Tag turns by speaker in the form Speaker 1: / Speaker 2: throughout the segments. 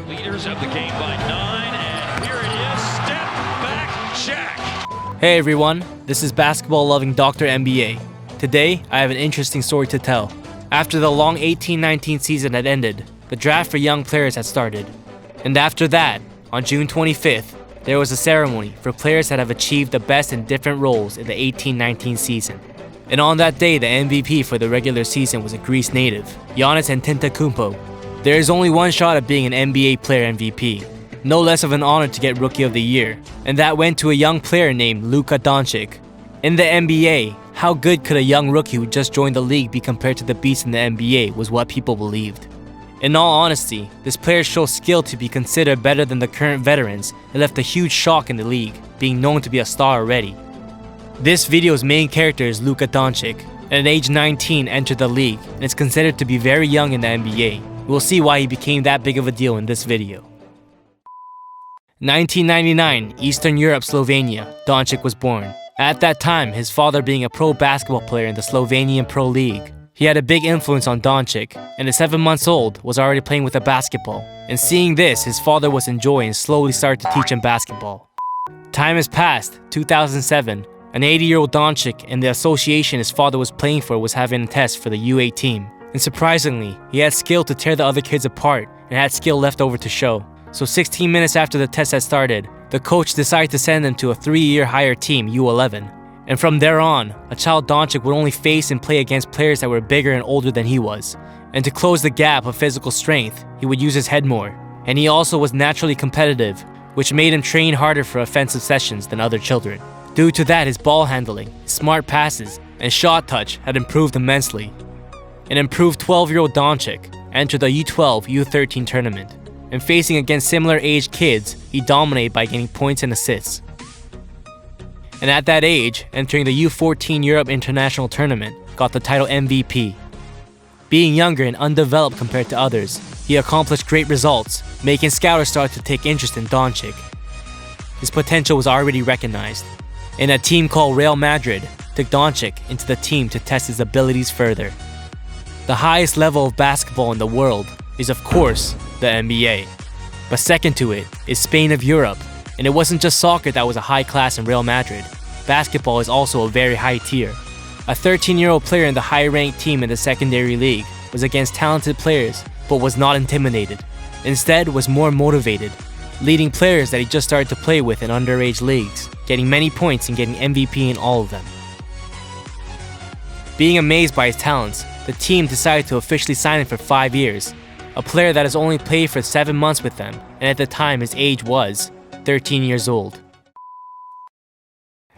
Speaker 1: Leaders of the game by 9, and here it is, step back check.
Speaker 2: Hey everyone, this is basketball-loving Dr. NBA. Today, I have an interesting story to tell. After the long 18-19 season had ended, the draft for young players had started. And after that, on June 25th, there was a ceremony for players that have achieved the best in different roles in the 18-19 season. And on that day, the MVP for the regular season was a Greece native, Giannis Antetokounmpo. There is only one shot at being an NBA player MVP, no less of an honor to get Rookie of the Year, and that went to a young player named Luka Dončić. In the NBA, how good could a young rookie who just joined the league be compared to the beast in the NBA was what people believed. In all honesty, this player's show skill to be considered better than the current veterans and left a huge shock in the league, being known to be a star already. This video's main character is Luka Dončić, and at age 19 entered the league and is considered to be very young in the NBA. We'll see why he became that big of a deal in this video. 1999, Eastern Europe, Slovenia, Dončić was born. At that time, his father being a pro basketball player in the Slovenian Pro League. He had a big influence on Dončić, and at 7 months old, was already playing with a basketball. And seeing this, his father was enjoying and slowly started to teach him basketball. Time has passed, 2007. An 80-year-old Dončić and the association his father was playing for was having a test for the U8 team. And surprisingly, he had skill to tear the other kids apart and had skill left over to show. So 16 minutes after the test had started, the coach decided to send him to a 3-year higher team, U11. And from there on, a child Dončić would only face and play against players that were bigger and older than he was. And to close the gap of physical strength, he would use his head more. And he also was naturally competitive, which made him train harder for offensive sessions than other children. Due to that, his ball handling, smart passes, and shot touch had improved immensely. An improved 12-year-old Dončić entered the U12 U13 tournament, and facing against similar-aged kids, he dominated by getting points and assists. And at that age, entering the U14 Europe International Tournament, got the title MVP. Being younger and undeveloped compared to others, he accomplished great results, making scouters start to take interest in Dončić. His potential was already recognized, and a team called Real Madrid took Dončić into the team to test his abilities further. The highest level of basketball in the world is, of course, the NBA. But second to it is Spain of Europe, and it wasn't just soccer that was a high class in Real Madrid. Basketball is also a very high tier. A 13-year-old player in the high-ranked team in the secondary league was against talented players, but was not intimidated. Instead, was more motivated, leading players that he just started to play with in underage leagues, getting many points and getting MVP in all of them. Being amazed by his talents, the team decided to officially sign him for 5 years. A player that has only played for 7 months with them, and at the time his age was 13 years old.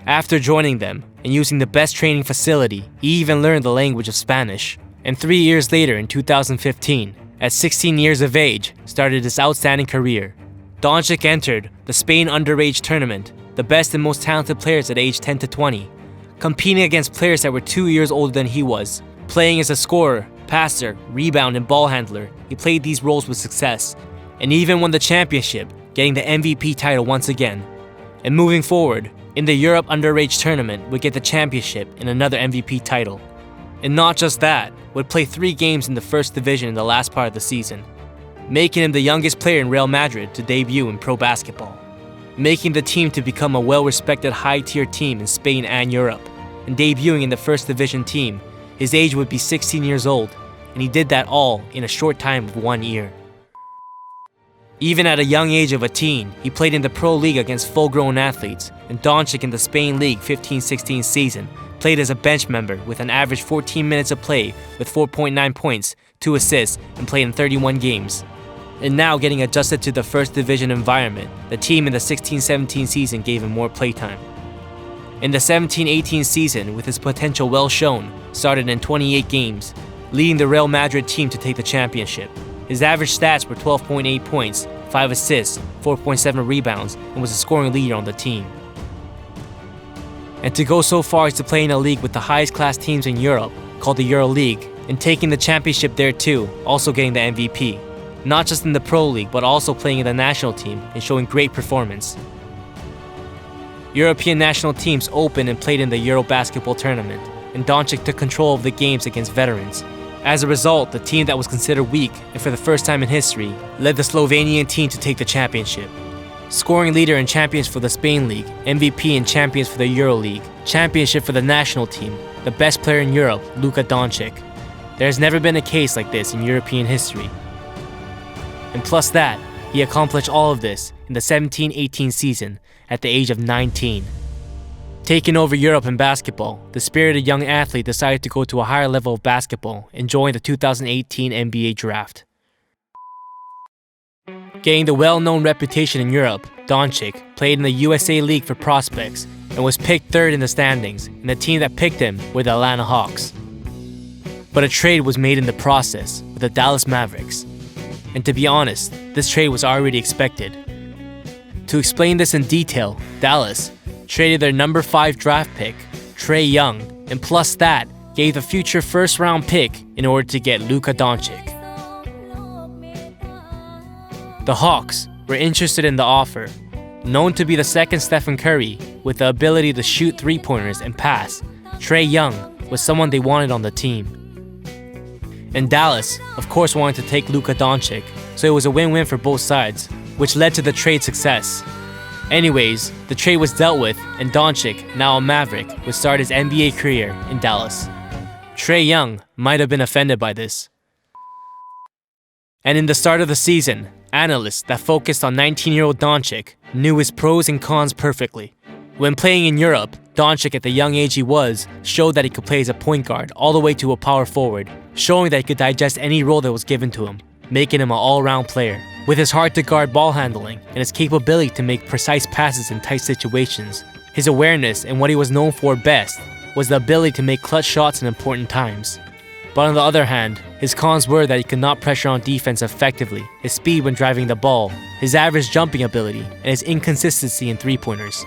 Speaker 2: After joining them and using the best training facility, he even learned the language of Spanish. And 3 years later, in 2015, at 16 years of age, started his outstanding career. Dončić entered the Spain underage tournament, the best and most talented players at age 10 to 20, competing against players that were 2 years older than he was. Playing as a scorer, passer, rebound, and ball handler, he played these roles with success, and even won the championship, getting the MVP title once again. And moving forward, in the Europe underage tournament, would get the championship and another MVP title. And not just that, would play 3 games in the first division in the last part of the season, making him the youngest player in Real Madrid to debut in pro basketball, making the team to become a well-respected high-tier team in Spain and Europe, and debuting in the first division team. His age would be 16 years old, and he did that all in a short time of 1 year. Even at a young age of a teen, he played in the Pro League against full-grown athletes, and Dončić in the Spain League 15-16 season played as a bench member with an average 14 minutes of play with 4.9 points, 2 assists, and played in 31 games. And now getting adjusted to the first division environment, the team in the 16-17 season gave him more playtime. In the 17-18 season, with his potential well shown, started in 28 games, leading the Real Madrid team to take the championship. His average stats were 12.8 points, 5 assists, 4.7 rebounds, and was a scoring leader on the team. And to go so far as to play in a league with the highest class teams in Europe, called the Euro League, and taking the championship there too, also getting the MVP. Not just in the Pro League, but also playing in the national team and showing great performance. European national teams opened and played in the Euro basketball tournament, and Dončić took control of the games against veterans. As a result, the team that was considered weak and for the first time in history led the Slovenian team to take the championship. Scoring leader and champions for the Spain League, MVP and champions for the Euro League, championship for the national team, the best player in Europe, Luka Dončić. There has never been a case like this in European history. And plus that, he accomplished all of this in the 17-18 season at the age of 19. Taking over Europe in basketball, the spirited young athlete decided to go to a higher level of basketball and join the 2018 NBA draft. Gaining the well-known reputation in Europe, Dončić played in the USA League for prospects and was picked third in the standings, and the team that picked him were the Atlanta Hawks. But a trade was made in the process with the Dallas Mavericks. And to be honest, this trade was already expected. To explain this in detail, Dallas traded their number 5 draft pick, Trae Young, and plus that, gave the future first-round pick in order to get Luka Dončić. The Hawks were interested in the offer. Known to be the second Stephen Curry with the ability to shoot three-pointers and pass, Trae Young was someone they wanted on the team. And Dallas, of course, wanted to take Luka Dončić, so it was a win-win for both sides, which led to the trade success. Anyways, the trade was dealt with, and Dončić, now a Maverick, would start his NBA career in Dallas. Trae Young might have been offended by this. And in the start of the season, analysts that focused on 19-year-old Dončić knew his pros and cons perfectly. When playing in Europe, Dončić, at the young age he was, showed that he could play as a point guard all the way to a power forward, showing that he could digest any role that was given to him, making him an all-around player. With his hard-to-guard ball handling and his capability to make precise passes in tight situations, his awareness and what he was known for best was the ability to make clutch shots in important times. But on the other hand, his cons were that he could not pressure on defense effectively, his speed when driving the ball, his average jumping ability, and his inconsistency in three-pointers.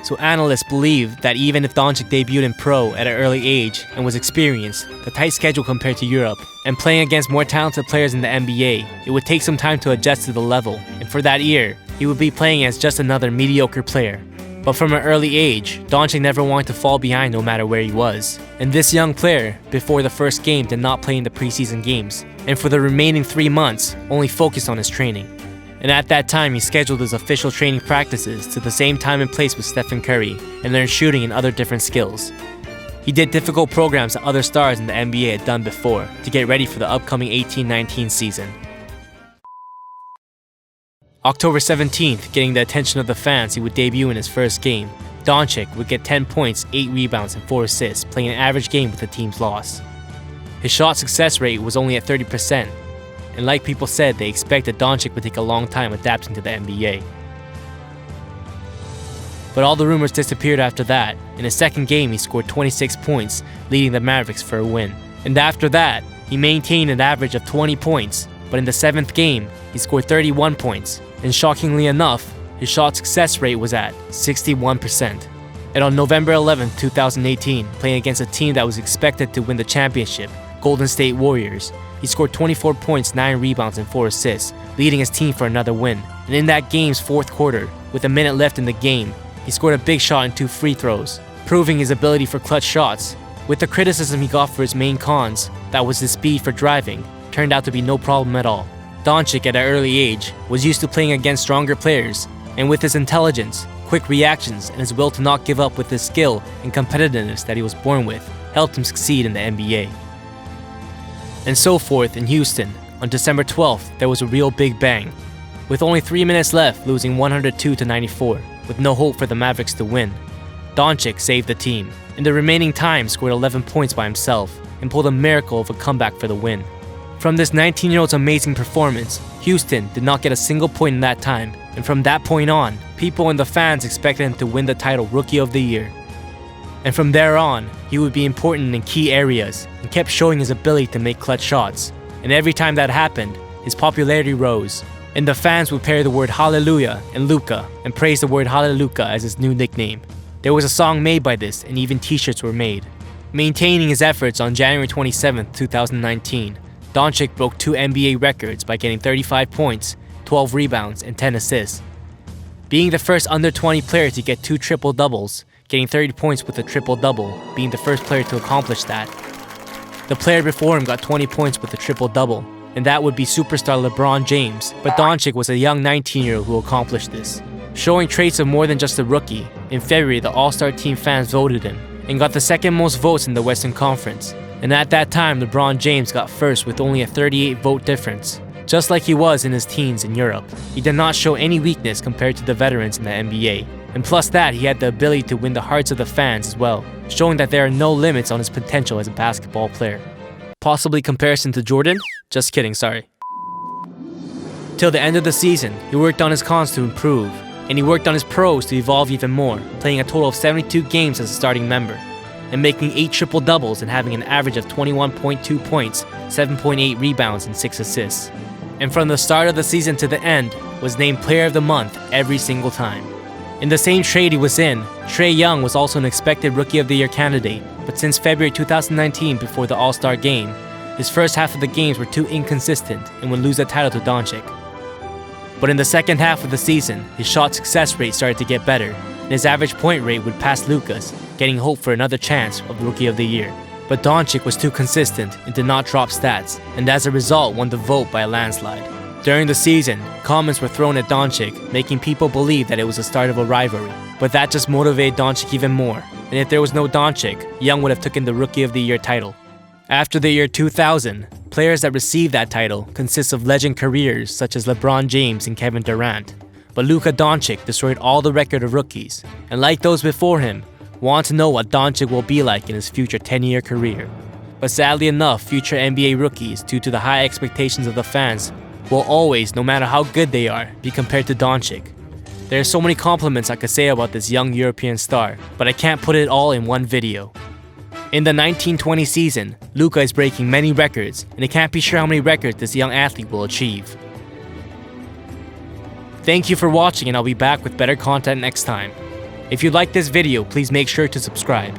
Speaker 2: So analysts believe that even if Dončić debuted in pro at an early age and was experienced, the tight schedule compared to Europe, and playing against more talented players in the NBA, it would take some time to adjust to the level, and for that year, he would be playing as just another mediocre player. But from an early age, Dončić never wanted to fall behind no matter where he was. And this young player, before the first game, did not play in the preseason games, and for the remaining 3 months, only focused on his training. And at that time, he scheduled his official training practices to the same time and place with Stephen Curry and learned shooting and other different skills. He did difficult programs that other stars in the NBA had done before to get ready for the upcoming 18-19 season. October 17th, getting the attention of the fans, he would debut in his first game. Dončić would get 10 points, 8 rebounds, and 4 assists, playing an average game with the team's loss. His shot success rate was only at 30%, and like people said, they expected Dončić would take a long time adapting to the NBA. But all the rumors disappeared after that. In his second game, he scored 26 points, leading the Mavericks for a win. And after that, he maintained an average of 20 points, but in the 7th game, he scored 31 points. And shockingly enough, his shot success rate was at 61%. And on November 11, 2018, playing against a team that was expected to win the championship, Golden State Warriors, he scored 24 points, 9 rebounds, and 4 assists, leading his team for another win. And in that game's 4th quarter, with a minute left in the game, he scored a big shot and 2 free throws, proving his ability for clutch shots. With the criticism he got for his main cons, that was his speed for driving, turned out to be no problem at all. Dončić, at an early age, was used to playing against stronger players, and with his intelligence, quick reactions, and his will to not give up with his skill and competitiveness that he was born with, helped him succeed in the NBA. And so forth in Houston, on December 12th, there was a real big bang. With only 3 minutes left, losing 102-94, with no hope for the Mavericks to win, Dončić saved the team. In the remaining time, scored 11 points by himself, and pulled a miracle of a comeback for the win. From this 19-year-old's amazing performance, Houston did not get a single point in that time, and from that point on, people and the fans expected him to win the title Rookie of the Year. And from there on, he would be important in key areas, and kept showing his ability to make clutch shots. And every time that happened, his popularity rose, and the fans would pair the word Hallelujah and Luka, and praise the word Hallelujah as his new nickname. There was a song made by this, and even t-shirts were made. Maintaining his efforts on January 27, 2019, Dončić broke 2 NBA records by getting 35 points, 12 rebounds, and 10 assists. Being the first under-20 player to get 2 triple-doubles, getting 30 points with a triple-double, being the first player to accomplish that. The player before him got 20 points with a triple-double, and that would be superstar LeBron James, but Dončić was a young 19-year-old who accomplished this. Showing traits of more than just a rookie, in February the All-Star team fans voted him, and got the second most votes in the Western Conference. And at that time, LeBron James got first with only a 38-vote difference. Just like he was in his teens in Europe, he did not show any weakness compared to the veterans in the NBA. And plus that, he had the ability to win the hearts of the fans as well, showing that there are no limits on his potential as a basketball player. Possibly comparison to Jordan? Just kidding, sorry. Till the end of the season, he worked on his cons to improve, and he worked on his pros to evolve even more, playing a total of 72 games as a starting member, and making 8 triple-doubles and having an average of 21.2 points, 7.8 rebounds, and 6 assists. And from the start of the season to the end, was named Player of the Month every single time. In the same trade he was in, Trae Young was also an expected Rookie of the Year candidate, but since February 2019 before the All-Star game, his first half of the games were too inconsistent and would lose the title to Dončić. But in the second half of the season, his shot success rate started to get better, and his average point rate would pass Luka's, getting hope for another chance of Rookie of the Year. But Dončić was too consistent and did not drop stats, and as a result won the vote by a landslide. During the season, comments were thrown at Dončić, making people believe that it was the start of a rivalry. But that just motivated Dončić even more, and if there was no Dončić, Young would have taken the Rookie of the Year title. After the year 2000, players that received that title consist of legend careers such as LeBron James and Kevin Durant. But Luka Dončić destroyed all the record of rookies, and like those before him, want to know what Dončić will be like in his future 10-year career. But sadly enough, future NBA rookies, due to the high expectations of the fans, will always, no matter how good they are, be compared to Dončić. There are so many compliments I could say about this young European star, but I can't put it all in one video. In the 1920 season, Luka is breaking many records, and I can't be sure how many records this young athlete will achieve. Thank you for watching, and I'll be back with better content next time. If you liked this video, please make sure to subscribe.